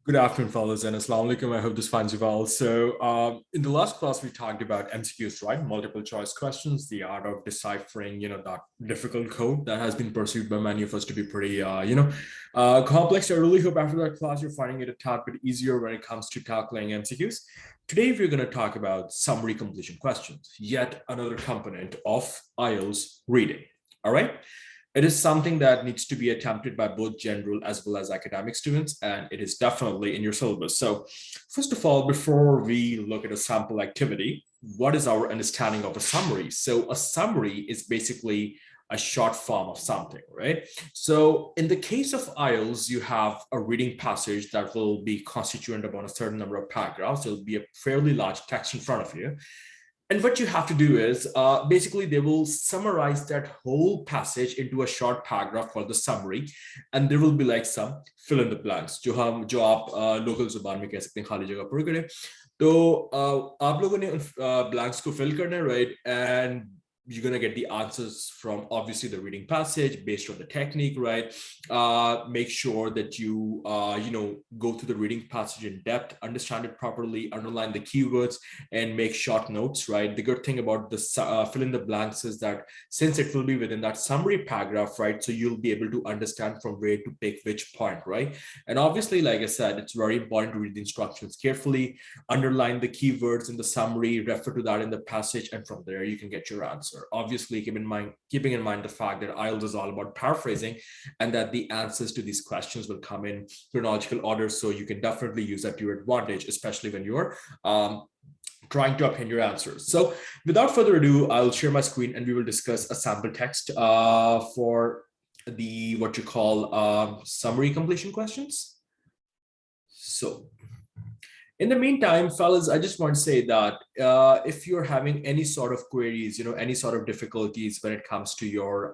Good afternoon, fellas, and assalamu alaikum. I hope this finds you well. So, in the last class, we talked about MCQs, right? Multiple choice questions, the art of deciphering, that difficult code that has been perceived by many of us to be pretty, complex. I really hope after that class, you're finding it a tad bit easier when it comes to tackling MCQs. Today, we're going to talk about summary completion questions, yet another component of IELTS reading. All right. It is something that needs to be attempted by both general as well as academic students, and it is definitely in your syllabus. So first of all, before we look at a sample activity, what is our understanding of a summary? So a summary is basically a short form of something, right? So in the case of IELTS, you have a reading passage that will be constituent upon a certain number of paragraphs. It'll be a fairly large text in front of you. And what you have to do is basically they will summarize that whole passage into a short paragraph called the summary, and there will be like some fill in the blanks जो आप local जुबान में कह सकते हैं खाली जगह पर करें तो आप लोगों ने blanks को fill करना है, right? And you're going to get the answers from obviously the reading passage based on the technique, right? Make sure that you, go through the reading passage in depth, understand it properly, underline the keywords, and make short notes, right? The good thing about the fill in the blanks is that since it will be within that summary paragraph, right? So you'll be able to understand from where to pick which point, right? And obviously, like I said, it's very important to read the instructions carefully, underline the keywords in the summary, refer to that in the passage, and from there you can get your answer. Obviously, keeping in mind the fact that IELTS is all about paraphrasing and that the answers to these questions will come in chronological order. So you can definitely use that to your advantage, especially when you're trying to obtain your answers. So without further ado, I'll share my screen and we will discuss a sample text for the what you call summary completion questions. So in the meantime, fellas, I just want to say that if you're having any sort of queries, any sort of difficulties when it comes to your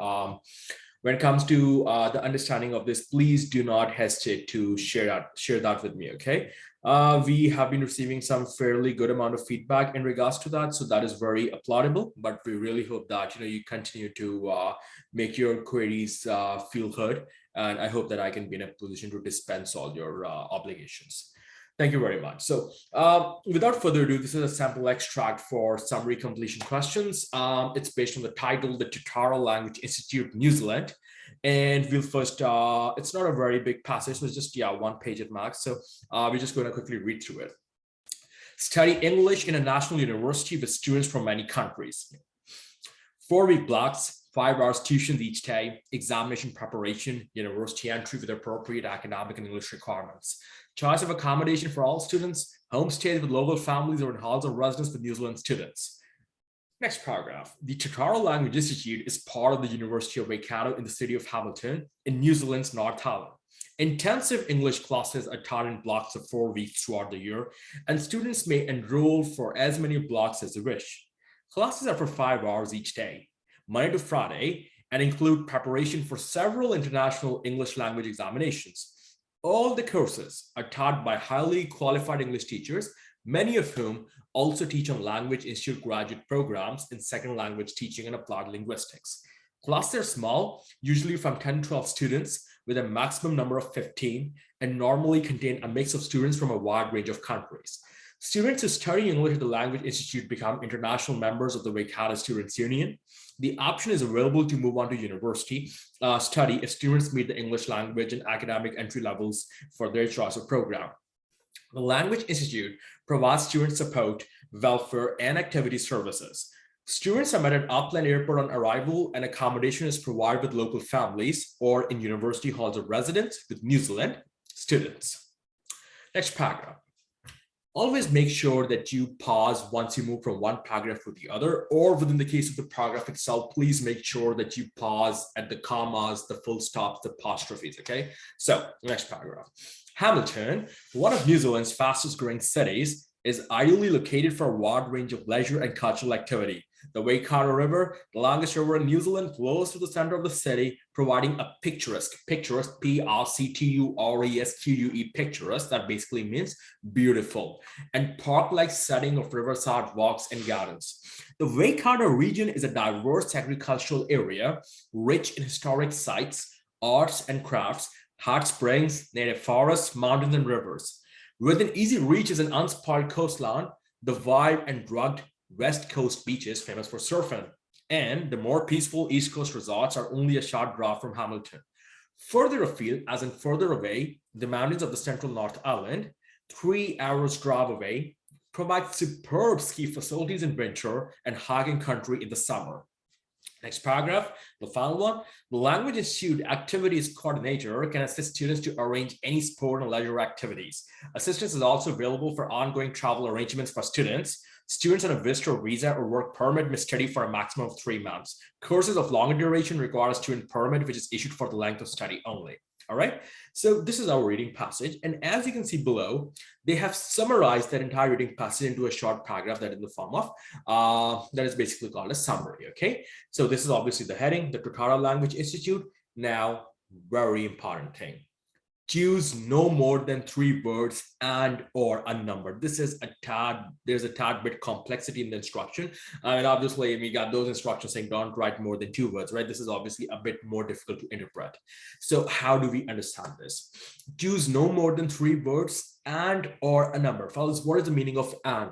the understanding of this, please do not hesitate to share that with me. Okay. We have been receiving some fairly good amount of feedback in regards to that, so that is very applaudable. But we really hope that you continue to make your queries feel heard, and I hope that I can be in a position to dispense all your obligations. Thank you very much. So without further ado, this is a sample extract for summary completion questions. It's based on the title, The Tutorial Language Institute, New Zealand. And we'll first, it's not a very big passage, so it's just, 1 page at max. So we're just going to quickly read through it. Study English in a national university with students from many countries. 4-week blocks, 5 hours tuition each day, examination preparation, university entry with appropriate academic and English requirements. Choice of accommodation for all students, homestays with local families or in halls of residence with New Zealand students. Next paragraph. The Tutorial Language Institute is part of the University of Waikato in the city of Hamilton in New Zealand's North Island. Intensive English classes are taught in blocks of 4 weeks throughout the year, and students may enroll for as many blocks as they wish. Classes are for 5 hours each day, Monday to Friday, and include preparation for several international English language examinations. All the courses are taught by highly qualified English teachers, many of whom also teach on Language Institute graduate programs in second language teaching and applied linguistics. Classes are small, usually from 10 to 12 students, with a maximum number of 15, and normally contain a mix of students from a wide range of countries. Students who study English at the Language Institute become international members of the Waikato Students' Union. The option is available to move on to university study if students meet the English language and academic entry levels for their choice of program. The Language Institute provides student support, welfare, and activity services. Students are met at Auckland Airport on arrival, and accommodation is provided with local families or in university halls of residence with New Zealand students. Next paragraph. Always make sure that you pause once you move from one paragraph to the other, or within the case of the paragraph itself, please make sure that you pause at the commas, the full stops, the apostrophes, okay? So, next paragraph. Hamilton, one of New Zealand's fastest growing cities, is ideally located for a wide range of leisure and cultural activity. The Waikato River, the longest river in New Zealand, flows through the center of the city, providing a picturesque, P-R-C-T-U-R-E-S-Q-U-E, picturesque, that basically means beautiful, and park-like setting of riverside walks and gardens. The Waikato region is a diverse agricultural area, rich in historic sites, arts and crafts, hot springs, native forests, mountains, and rivers. Within easy reach is an unspoiled coastline, the wide and rugged West Coast beaches famous for surfing, and the more peaceful East Coast resorts are only a short drive from Hamilton. Further afield, as in further away, the mountains of the central North Island, 3 hours drive away, provide superb ski facilities in winter and hiking country in the summer. Next paragraph, the final one. The Language Institute Activities Coordinator can assist students to arrange any sport and leisure activities. Assistance is also available for ongoing travel arrangements for students. Students on a visitor visa or work permit may study for a maximum of 3 months. Courses of longer duration require a student permit, which is issued for the length of study only. All right, so this is our reading passage. And as you can see below, they have summarized that entire reading passage into a short paragraph that in the form of, that is basically called a summary, okay? So this is obviously the heading, the Tutorial Language Institute. Now, very important thing. Choose no more than 3 words and or a number. This is there's a tad bit complexity in the instruction. And obviously we got those instructions saying don't write more than 2 words, right? This is obviously a bit more difficult to interpret. So how do we understand this? Choose no more than 3 words and or a number. Fellas, what is the meaning of and?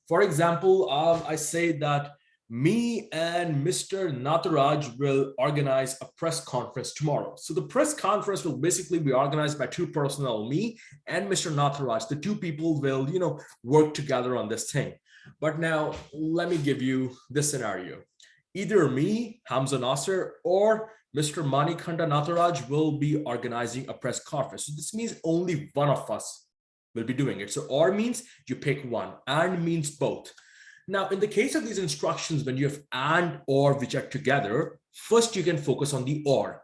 For example, I say that me and Mr. Nataraj will organize a press conference tomorrow. So the press conference will basically be organized by 2 personnel, me and Mr. Nataraj. The 2 people will, work together on this thing. But now let me give you this scenario. Either me, Hamza Nasser, or Mr. Manikanda Nataraj will be organizing a press conference. So this means only one of us will be doing it. So or means you pick one, and means both. Now, in the case of these instructions, when you have and or which are together, first you can focus on the or.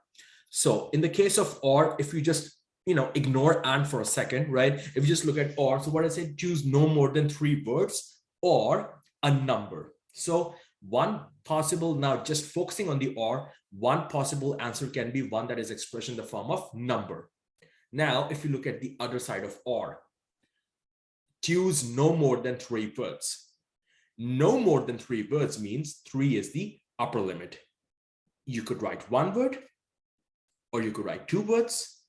So in the case of or, if you just, ignore and for a second, right? If you just look at or, so what I said, choose no more than 3 words or a number. So one possible, now just focusing on the or, one possible answer can be one that is expressed in the form of number. Now, if you look at the other side of or, choose no more than 3 words. No more than 3 words means 3 is the upper limit. You could write 1 word, or you could write 2 words,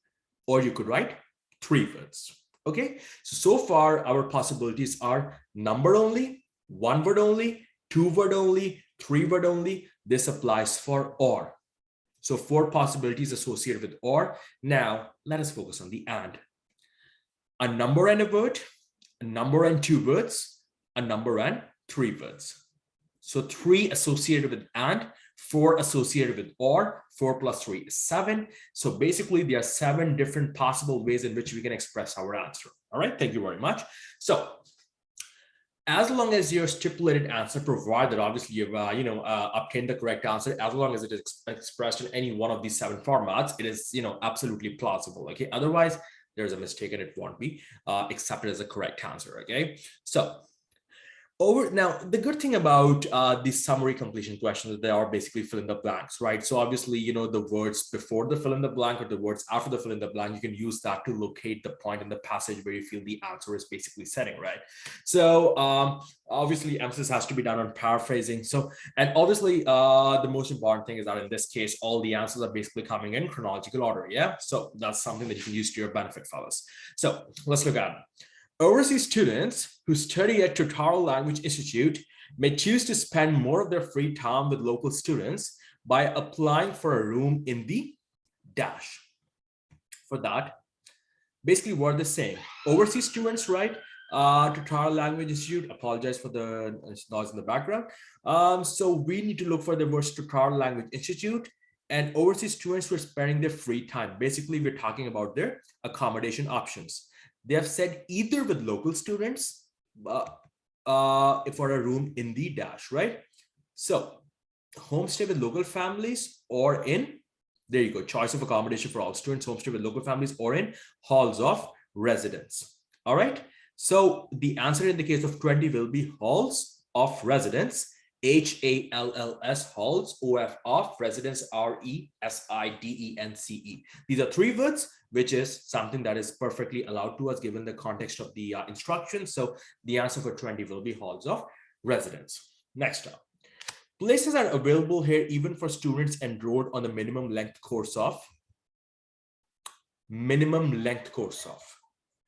or you could write 3 words. Okay, so far our possibilities are number only, 1 word only, 2 word only, 3 word only. This applies for or. So 4 possibilities associated with or. Now let us focus on the and. A number and a word, a number and 2 words, a number and 3 words. So 3 associated with and, 4 associated with or, 4 plus 3 is 7. So basically there are 7 different possible ways in which we can express our answer. All right, thank you very much. So as long as your stipulated answer provided, obviously you've obtained the correct answer, as long as it is expressed in any one of these 7 formats, it is absolutely plausible. Okay, otherwise there's a mistake and it won't be accepted as a correct answer. Okay, so now, the good thing about these summary completion questions is they are basically fill in the blanks, right? So obviously, the words before the fill in the blank or the words after the fill in the blank, you can use that to locate the point in the passage where you feel the answer is basically setting, right? So obviously, emphasis has to be done on paraphrasing. So, and obviously, the most important thing is that in this case, all the answers are basically coming in chronological order, yeah? So that's something that you can use to your benefit, fellas. So let's look at it. Overseas students who study at Tutorial Language Institute may choose to spend more of their free time with local students by applying for a room in the dash. For that, basically what they're saying, overseas students, right? Tutorial Language Institute, apologize for the noise in the background. So we need to look for the words Tutorial Language Institute and overseas students who are spending their free time. Basically, we're talking about their accommodation options. They have said either with local students for a room in the dash, right? So homestay with local families or in, there you go, choice of accommodation for all students, homestay with local families or in halls of residence. All right. So the answer in the case of 20 will be halls of residence, HALLS, halls, OF of residence, RESIDENCE. These are 3 words, which is something that is perfectly allowed to us given the context of the instructions. So the answer for 20 will be halls of residence. Next up, places are available here even for students enrolled on the minimum length course of.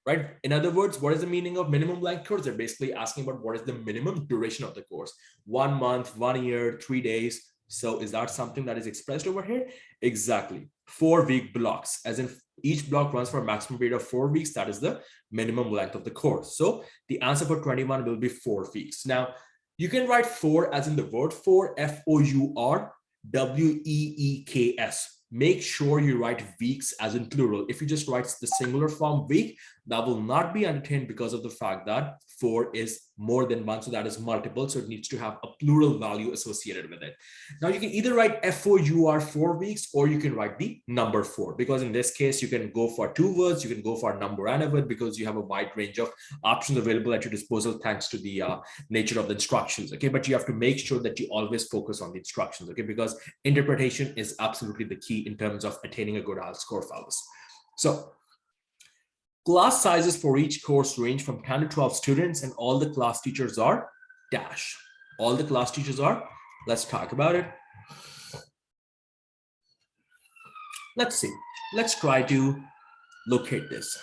right? In other words, what is the meaning of minimum length course? They're basically asking about what is the minimum duration of the course. 1 month, 1 year, 3 days. So is that something that is expressed over here? Exactly. 4-week blocks, as in each block runs for a maximum period of 4 weeks. That is the minimum length of the course. So the answer for 21 will be 4 weeks. Now, you can write 4 as in the word for, F-O-U-R, W-E-E-K-S. Make sure you write weeks as in plural. If you just write the singular form week, that will not be entertained because of the fact that 4 is more than 1, so that is multiple, so it needs to have a plural value associated with it. Now you can either write FOUR 4 weeks, or you can write the number 4, because in this case you can go for 2 words, you can go for a number and a word, because you have a wide range of options available at your disposal thanks to the nature of the instructions. Okay, but you have to make sure that you always focus on the instructions. Okay, because interpretation is absolutely the key in terms of attaining a good IELTS score, fellas. So class sizes for each course range from 10 to 12 students, and all the class teachers are dash. All the class teachers are, let's talk about it. Let's see. Let's try to locate this.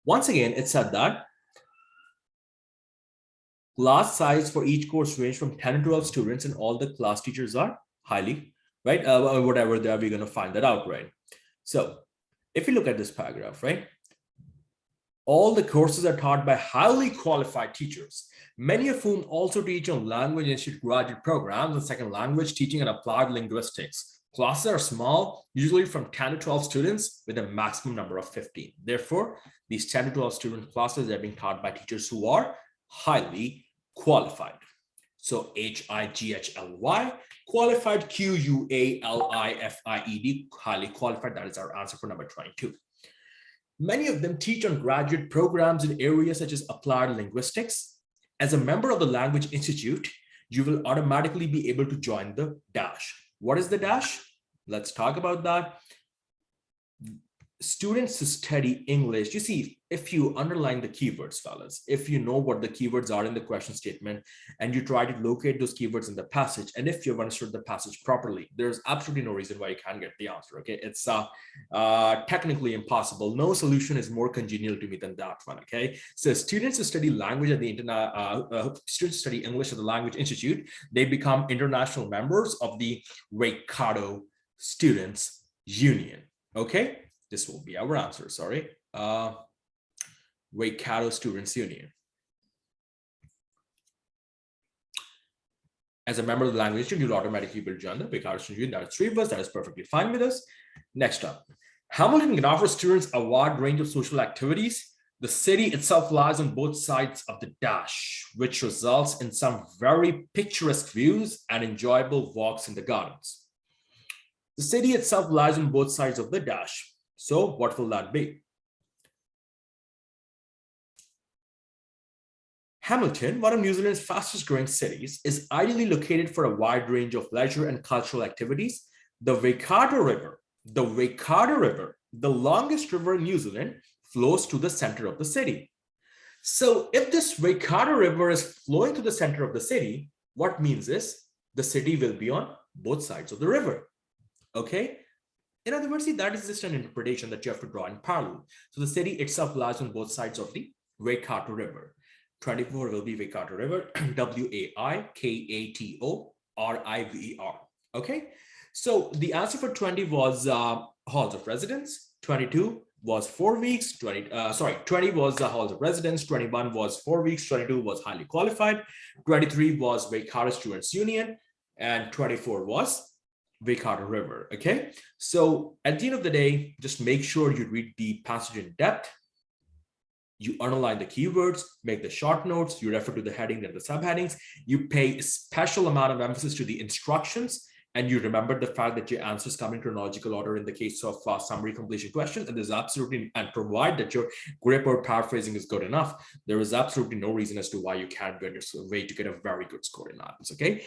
Once again, it said that class size for each course range from 10 to 12 students, and all the class teachers are highly, right? Whatever they are, we're going to find that out, right? So if you look at this paragraph, right? All the courses are taught by highly qualified teachers, many of whom also teach on language institute graduate programs and second language teaching and applied linguistics. Classes are small, usually from 10 to 12 students with a maximum number of 15. Therefore, these 10 to 12 student classes are being taught by teachers who are highly qualified. So HIGHLY, qualified, QUALIFIED, highly qualified. That is our answer for number 22. Many of them teach on graduate programs in areas such as applied linguistics. As a member of the Language Institute, you will automatically be able to join the dash. What is the dash? Let's talk about that. Students to study English. You see, if you underline the keywords, fellas, if you know what the keywords are in the question statement and you try to locate those keywords in the passage, and if you've understood the passage properly, there's absolutely no reason why you can't get the answer. Okay, it's technically impossible. No solution is more congenial to me than that one. Okay, so students who study language at the students who study English at the Language Institute, they become international members of the Waikato Students Union. Okay. This will be our answer, sorry. Waikato Students Union. As a member of the Language Institute, you'll automatically be joined the Waikato Students Union. That is 3 of us. That is perfectly fine with us. Next up, Hamilton can offer students a wide range of social activities. The city itself lies on both sides of the dash, which results in some very picturesque views and enjoyable walks in the gardens. The city itself lies on both sides of the dash. So what will that be? Hamilton, one of New Zealand's fastest growing cities, is ideally located for a wide range of leisure and cultural activities. The Waikato River, the longest river in New Zealand, flows to the center of the city. So if this Waikato River is flowing to the center of the city, what means is the city will be on both sides of the river. Okay. In other words, see, that is just an interpretation that you have to draw in parallel. So the city itself lies on both sides of the Waikato River. 24 will be Waikato River, WAIKATO-RIVER. Okay, so the answer for 20 was halls of residence. 22 was 4 weeks. 20 was halls of residence. 21 was 4 weeks. 22 was highly qualified. 23 was Waikato Students Union, and 24 was Waikato River. Okay, so at the end of the day, just make sure you read the passage in depth. You underline the keywords, make the short notes, you refer to the heading and the subheadings, you pay a special amount of emphasis to the instructions, and you remember the fact that your answers come in chronological order in the case of summary completion questions, and there's absolutely, and provide that your grip or paraphrasing is good enough, there is absolutely no reason as to why you can't go your way to get a very good score in IELTS. Okay,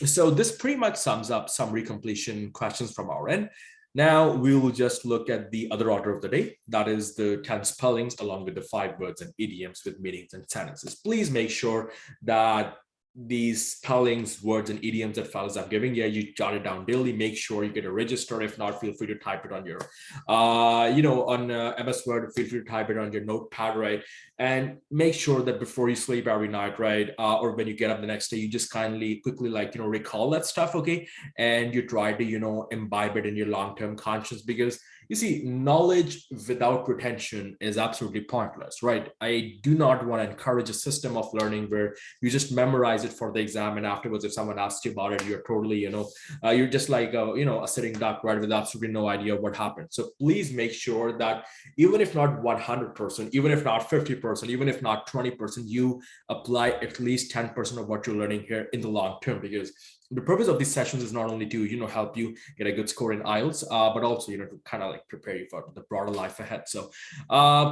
so this pretty much sums up summary completion questions from our end. Now we will just look at the other order of the day, that is the 10 spellings along with the 5 words and idioms with meanings and sentences. Please make sure that these spellings, words, and idioms that fellas I'm giving, yeah, you jot it down daily. Make sure you get a register. If not, feel free to type it on your, on MS Word. Feel free to type it on your notepad, right? And make sure that before you sleep every night, right, or when you get up the next day, you just kindly, quickly, like, recall that stuff, okay? And you try to, imbibe it in your long-term conscience, because you see, knowledge without retention is absolutely pointless, right? I do not want to encourage a system of learning where you just memorize it for the exam, and afterwards, if someone asks you about it, you're totally, you're just like a sitting duck, right, with absolutely no idea what happened. So please make sure that even if not 100%, even if not 50%, even if not 20%, you apply at least 10% of what you're learning here in the long term, because the purpose of these sessions is not only to help you get a good score in IELTS, but also to kind of like prepare you for the broader life ahead. So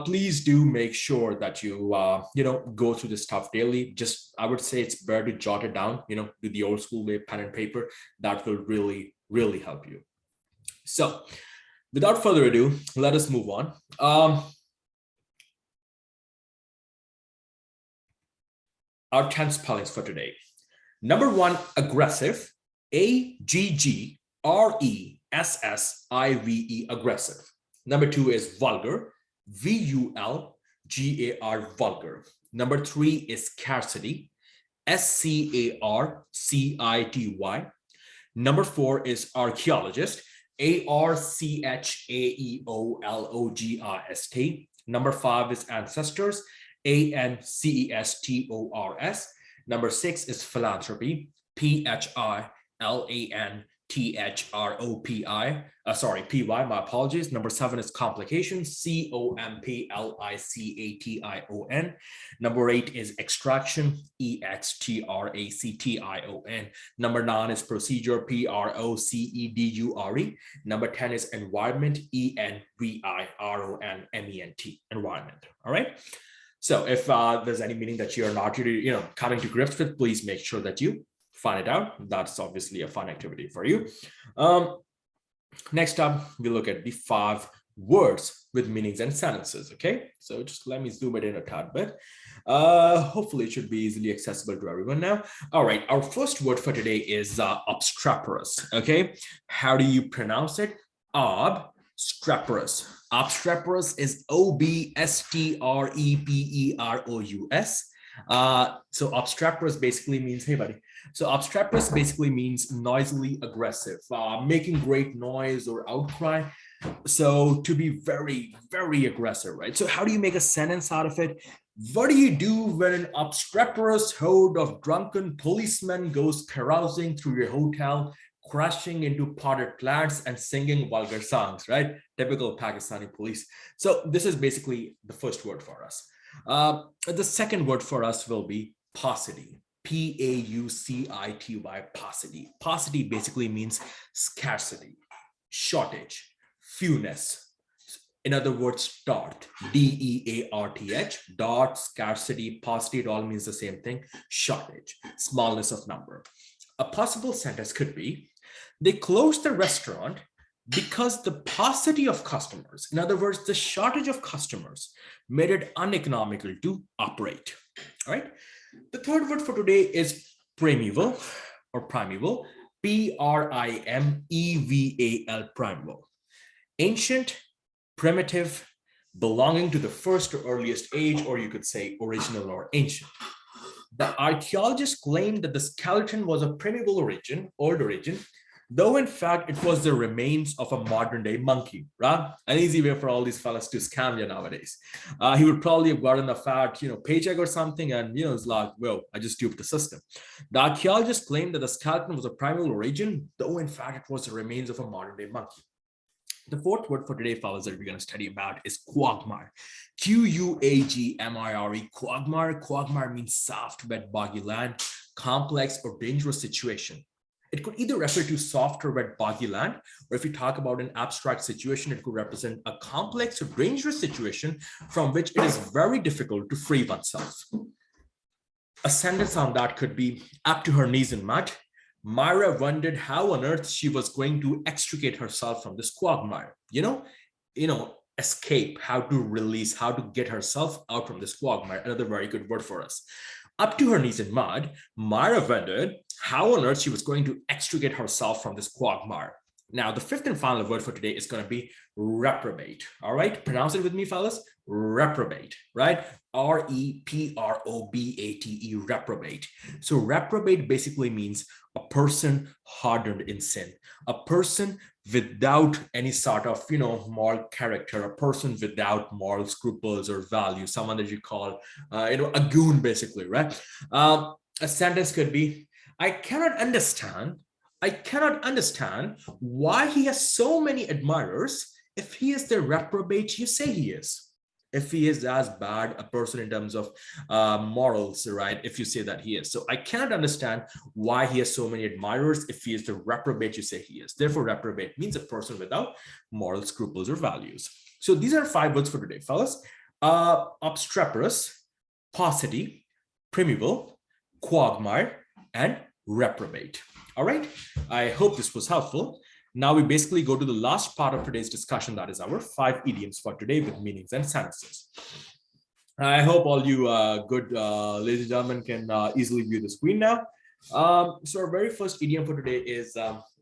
please do make sure that you go through this stuff daily. Just, I would say it's better to jot it down, do the old school way, pen and paper. That will really, really help you. So without further ado, let us move on. Our 10 spellings for today. Number 1, aggressive, AGGRESSIVE, aggressive. Number 2 is vulgar, VULGAR, vulgar. Number 3 is scarcity, SCARCITY. Number 4 is archaeologist, ARCHAEOLOGIST. Number 5 is ancestors, ANCESTORS. Number 6 is philanthropy, PHILANTHROPI. PY, my apologies. Number 7 is complications, COMPLICATION. Number 8 is extraction, EXTRACTION. Number 9 is procedure, PROCEDURE. Number 10 is environment, ENVIRONMENT, environment. All right. So if there's any meaning that you're not really, coming to grips with, please make sure that you find it out. That's obviously a fun activity for you. Next up, we look at the 5 words with meanings and sentences. Okay, so just let me zoom it in a tad bit. Hopefully it should be easily accessible to everyone now. All right, our first word for today is obstreperous. Okay, how do you pronounce it? Obstreperous. Obstreperous is OBSTREPEROUS. So obstreperous basically means, hey buddy. So obstreperous basically means noisily aggressive, making great noise or outcry. So to be very, very aggressive, right? So how do you make a sentence out of it? What do you do when an obstreperous horde of drunken policemen goes carousing through your hotel, crashing into potted plants and singing vulgar songs, right? Typical Pakistani police. So this is basically the first word for us. The second word for us will be paucity. PAUCITY, paucity. Paucity basically means scarcity, shortage, fewness. In other words, dart, DEARTH, dart, scarcity, paucity, it all means the same thing, shortage, smallness of number. A possible sentence could be, they closed the restaurant because the paucity of customers, in other words, the shortage of customers, made it uneconomical to operate. All right. The third word for today is primeval or primeval, PRIMEVAL, primeval. Ancient, primitive, belonging to the first or earliest age, or you could say original or ancient. The archaeologists claimed that the skeleton was of primeval origin, old origin, though in fact it was the remains of a modern day monkey, right? An easy way for all these fellas to scam you nowadays. He would probably have gotten a fat, paycheck or something, and it's like, well, I just duped the system. The archaeologists claimed that the skeleton was of primeval origin, though in fact it was the remains of a modern day monkey. The fourth word for today, fellas, that we're going to study about is quagmire. QUAGMIRE, quagmire. Quagmire means soft, wet, boggy land, complex or dangerous situation. It could either refer to soft or wet, boggy land, or if you talk about an abstract situation, it could represent a complex or dangerous situation from which it is very difficult to free oneself. A sentence on that could be, up to her knees in mud, Myra wondered how on earth she was going to extricate herself from this quagmire. Escape, how to release, how to get herself out from this quagmire. Another very good word for us. Up to her knees in mud, Myra wondered how on earth she was going to extricate herself from this quagmire. Now, the fifth and final word for today is going to be reprobate. All right, pronounce it with me, fellas. Reprobate, right? R-E-P-R-O-B-A-T-E, reprobate. So reprobate basically means a person hardened in sin, a person without any sort of, moral character, a person without moral scruples or values, someone that you call, a goon, basically, right? A sentence could be, I cannot understand why he has so many admirers if he is the reprobate you say he is. If he is as bad a person in terms of morals, right? If you say that he is. So I cannot understand why he has so many admirers if he is the reprobate you say he is. Therefore, reprobate means a person without moral scruples or values. So these are 5 words for today, fellas. Obstreperous, paucity, primeval, quagmire, and reprobate. All right, I hope this was helpful. Now we basically go to the last part of today's discussion, that is our 5 idioms for today with meanings and sentences. I hope all you good ladies and gentlemen can easily view the screen now. So our very first idiom for today is,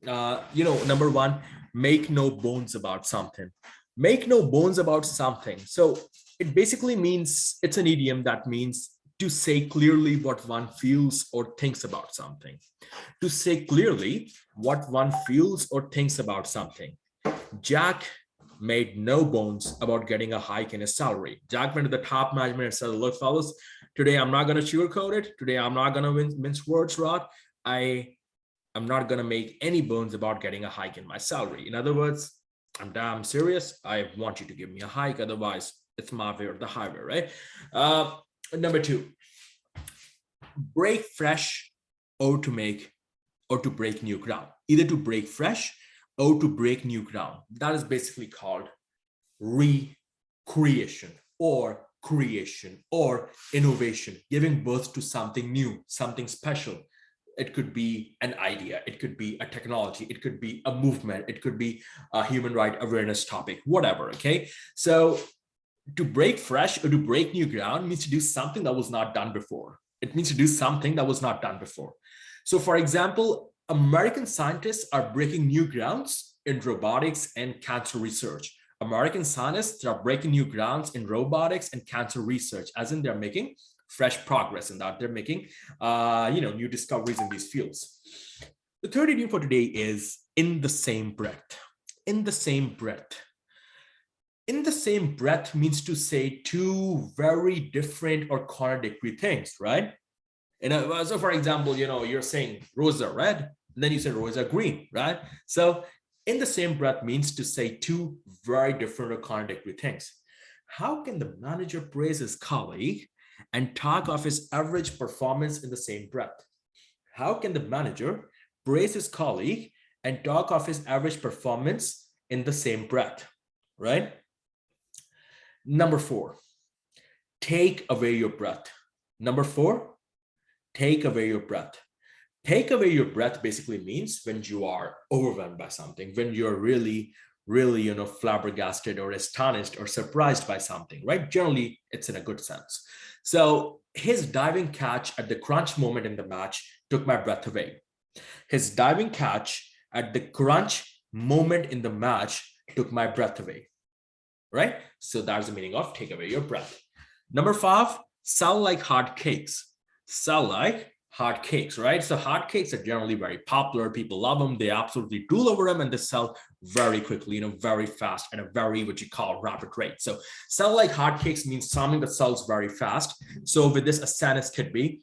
number 1, make no bones about something. Make no bones about something. So it basically means, it's an idiom that means to say clearly what one feels or thinks about something. To say clearly what one feels or thinks about something. Jack made no bones about getting a hike in his salary. Jack went to the top management and said, look, fellas, today I'm not going to sugarcoat it. Today I'm not going to mince words, Rod. I'm not going to make any bones about getting a hike in my salary. In other words, I'm damn serious. I want you to give me a hike. Otherwise, it's my way or the highway, right? Number 2, break fresh or to break new ground. Either to break fresh or to break new ground. That is basically called recreation or creation or innovation, giving birth to something new, something special. It could be an idea, it could be a technology, it could be a movement, it could be a human right awareness topic, whatever, okay? So to break fresh or to break new ground means to do something that was not done before. It means to do something that was not done before. So for example, American scientists are breaking new grounds in robotics and cancer research. American scientists are breaking new grounds in robotics and cancer research, as in they're making fresh progress in that. They're making, new discoveries in these fields. The third idiom for today is in the same breath. In the same breath. In the same breath means to say 2 very different or contradictory things, right? So for example, you're saying roses are red, and then you say roses are green, right? So in the same breath means to say 2 very different or contradictory things. How can the manager praise his colleague and talk of his average performance in the same breath? How can the manager praise his colleague and talk of his average performance in the same breath, right? Number 4, take away your breath. Number 4, take away your breath. Take away your breath basically means when you are overwhelmed by something, when you're really, flabbergasted or astonished or surprised by something, right? Generally, it's in a good sense. So his diving catch at the crunch moment in the match took my breath away. His diving catch at the crunch moment in the match took my breath away, right? So that's the meaning of take away your breath. Number 5, sell like hot cakes. Sell like hot cakes, right? So hot cakes are generally very popular. People love them. They absolutely drool over them, and they sell very quickly, very fast at a very, what you call, rapid rate. So sell like hot cakes means something that sells very fast. So with this, a sentence could be,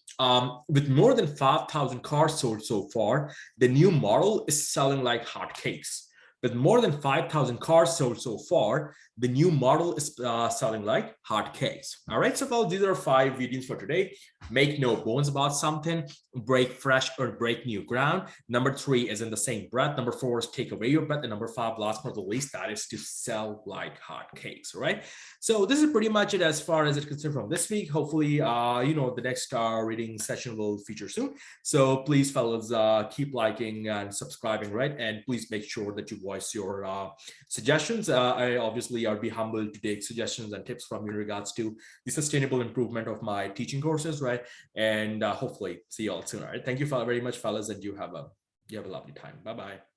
with more than 5,000 cars sold so far, the new model is selling like hot cakes. With more than 5,000 cars sold so far, the new model is selling like hot cakes. All right, so well, these are 5 idioms for today. Make no bones about something, break fresh or break new ground. Number 3 is in the same breath. Number 4 is take away your breath. And number 5, last but not the least, that is to sell like hot cakes, all right? So this is pretty much it as far as it's concerned from this week. Hopefully, the next reading session will feature soon. So please, fellas, keep liking and subscribing, right? And please make sure that you voice your suggestions. I obviously I'll be humbled to take suggestions and tips from you in regards to the sustainable improvement of my teaching courses, right? And hopefully see you all soon. All right. Thank you very much, fellas, and you have a lovely time. Bye bye.